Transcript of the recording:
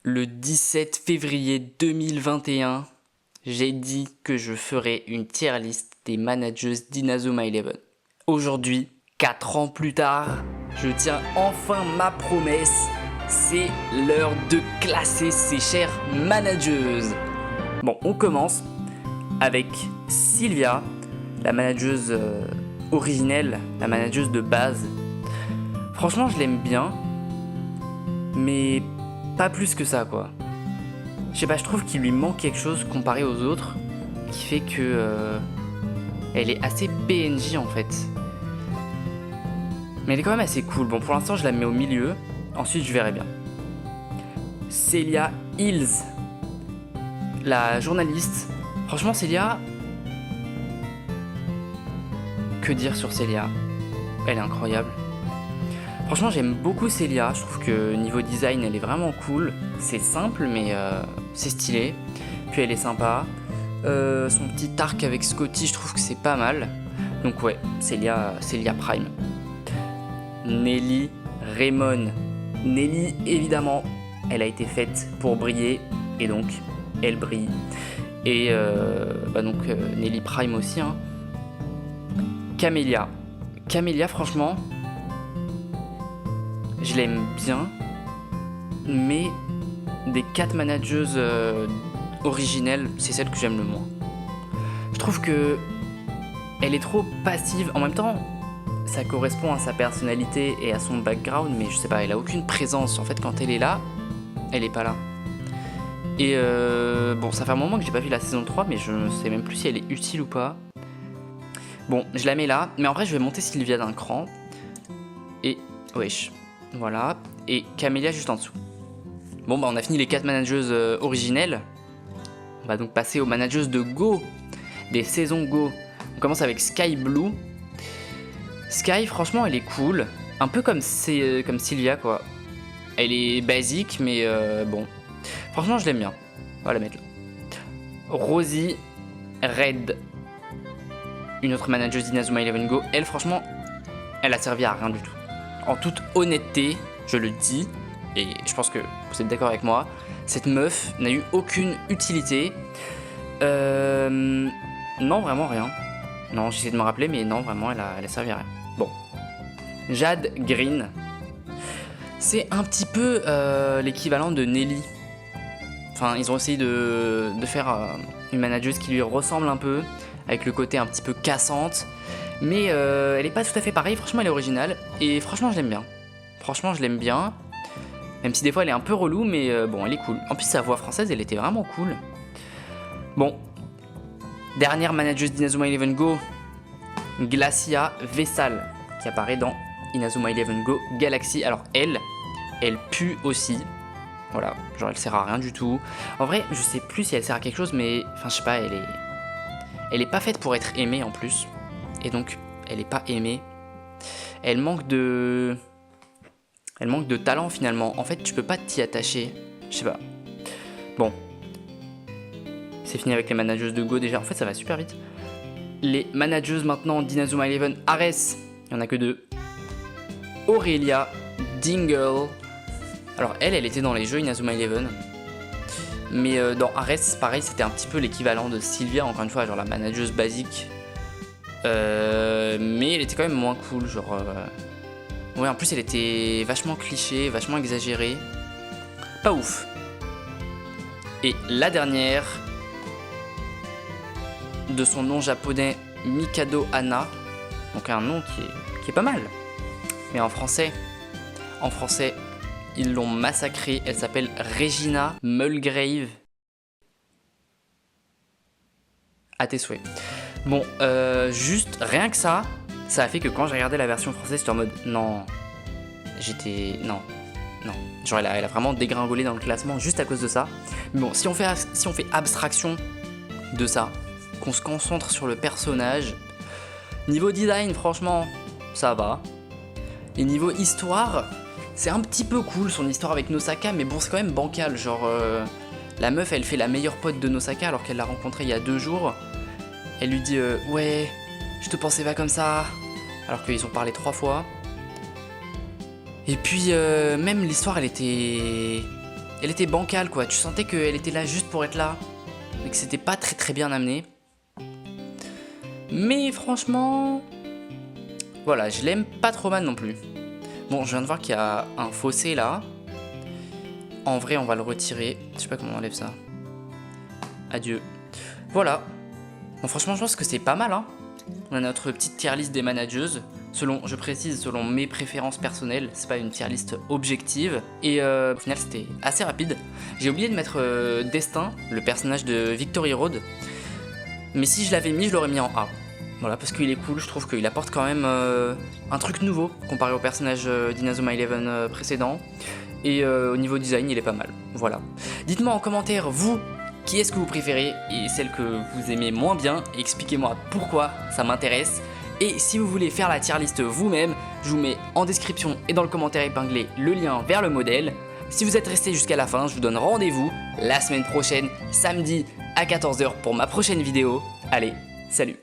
Le 17 février 2021, j'ai dit que je ferais une tier list des managers d'Inazuma Eleven. Aujourd'hui, 4 ans plus tard, je tiens enfin ma promesse. C'est l'heure de classer ces chères manageuses. Bon, on commence avec Sylvia, la manageuse originelle, la manageuse de base. Franchement, je l'aime bien, mais pas plus que ça, quoi. Je sais pas, je trouve qu'il lui manque quelque chose comparé aux autres, qui fait que elle est assez PNJ en fait. Mais elle est quand même assez cool. Bon, pour l'instant, je la mets au milieu. Ensuite, je verrai bien. Célia Hills, la journaliste. Franchement, Célia... Que dire sur Célia? Elle est incroyable. Franchement, j'aime beaucoup Célia. Je trouve que niveau design, elle est vraiment cool. C'est simple, mais c'est stylé. Puis elle est sympa. Son petit arc avec Scotty, je trouve que c'est pas mal. Donc ouais, Célia Prime. Nelly Raymond. Nelly, évidemment, elle a été faite pour briller. Et donc, elle brille. Et Nelly Prime aussi. Hein. Camélia. Camélia, franchement... Je l'aime bien, mais des 4 manageuses originelles, c'est celle que j'aime le moins. Je trouve que elle est trop passive. En même temps, ça correspond à sa personnalité et à son background, mais je sais pas, elle a aucune présence. En fait, quand elle est là, elle est pas là. Et bon, ça fait un moment que j'ai pas vu la saison 3, mais je sais même plus si elle est utile ou pas. Bon, je la mets là, mais en vrai, je vais monter Sylvia d'un cran. Et wesh. Voilà, et Camélia juste en dessous. Bon, bah on a fini les 4 manageuses originelles. On va donc passer aux manageuses de Go, des saisons Go. On commence avec Sky Blue. Sky, franchement, elle est cool. Un peu comme Sylvia, quoi. Elle est basique, mais bon. Franchement, je l'aime bien. On va la mettre là. Rosie Red. Une autre manageuse d'Inazuma Eleven Go. Elle, franchement, elle a servi à rien du tout. En toute honnêteté, je le dis, et je pense que vous êtes d'accord avec moi, cette meuf n'a eu aucune utilité. Non, vraiment rien. Non, j'essaie de me rappeler, mais non, vraiment, elle a servi à rien. Bon. Jade Green. C'est un petit peu l'équivalent de Nelly. Enfin, ils ont essayé de faire une manageuse qui lui ressemble un peu, avec le côté un petit peu cassante. Mais elle est pas tout à fait pareille, franchement elle est originale et franchement je l'aime bien. Franchement je l'aime bien, même si des fois elle est un peu relou, mais bon elle est cool. En plus sa voix française elle était vraiment cool. Bon, dernière manageuse d'Inazuma Eleven Go, Glacia Vessal, qui apparaît dans Inazuma Eleven Go Galaxy. Alors elle pue aussi. Voilà, genre elle sert à rien du tout. En vrai je sais plus si elle sert à quelque chose, mais enfin je sais pas, elle est pas faite pour être aimée en plus. Et donc, elle est pas aimée. Elle manque de talent finalement. En fait, tu peux pas t'y attacher. Je sais pas. Bon. C'est fini avec les manageuses de Go déjà. En fait, ça va super vite. Les manageuses maintenant d'Inazuma Eleven. Ares. Il y en a que 2. Aurelia Dingle. Alors, elle était dans les jeux Inazuma Eleven. Mais dans Ares, pareil, c'était un petit peu l'équivalent de Sylvia. Encore une fois, genre la manageuse basique. Mais elle était quand même moins cool, genre... Ouais, en plus elle était vachement cliché, vachement exagérée. Pas ouf. Et la dernière, de son nom japonais, Mikado Anna. Donc un nom qui est pas mal. Mais en français, ils l'ont massacrée. Elle s'appelle Regina Mulgrave. À tes souhaits. Bon, juste rien que ça a fait que quand j'ai regardé la version française, j'étais en mode non. Non. Genre elle a vraiment dégringolé dans le classement juste à cause de ça. Mais bon, si on fait abstraction de ça, qu'on se concentre sur le personnage, niveau design, franchement, ça va. Et niveau histoire, c'est un petit peu cool son histoire avec Nosaka, mais bon, c'est quand même bancal. Genre, la meuf, elle fait la meilleure pote de Nosaka alors qu'elle l'a rencontrée il y a 2 jours. Elle lui dit ouais, je te pensais pas comme ça, alors qu'ils ont parlé 3 fois. Et puis même l'histoire, elle était elle était bancale quoi, tu sentais qu'elle était là juste pour être là, et que c'était pas très bien amené. Mais franchement, voilà, je l'aime pas trop mal non plus. Bon, je viens de voir qu'il y a un fossé là. En vrai, on va le retirer. Je sais pas comment on enlève ça. Adieu. Voilà. Bon, franchement, je pense que c'est pas mal, hein. On a notre petite tier list des manageuses. Selon, je précise, selon mes préférences personnelles. C'est pas une tier list objective. Et au final, c'était assez rapide. J'ai oublié de mettre Destin, le personnage de Victory Road. Mais si je l'avais mis, je l'aurais mis en A. Voilà, parce qu'il est cool, je trouve qu'il apporte quand même un truc nouveau comparé au personnage d'Inazuma Eleven précédent. Et au niveau design, il est pas mal. Voilà. Dites-moi en commentaire, vous, qui est-ce que vous préférez et celle que vous aimez moins bien. Et expliquez-moi pourquoi, ça m'intéresse. Et si vous voulez faire la tier list vous-même, je vous mets en description et dans le commentaire épinglé le lien vers le modèle. Si vous êtes resté jusqu'à la fin, je vous donne rendez-vous la semaine prochaine, samedi à 14 h pour ma prochaine vidéo. Allez, salut!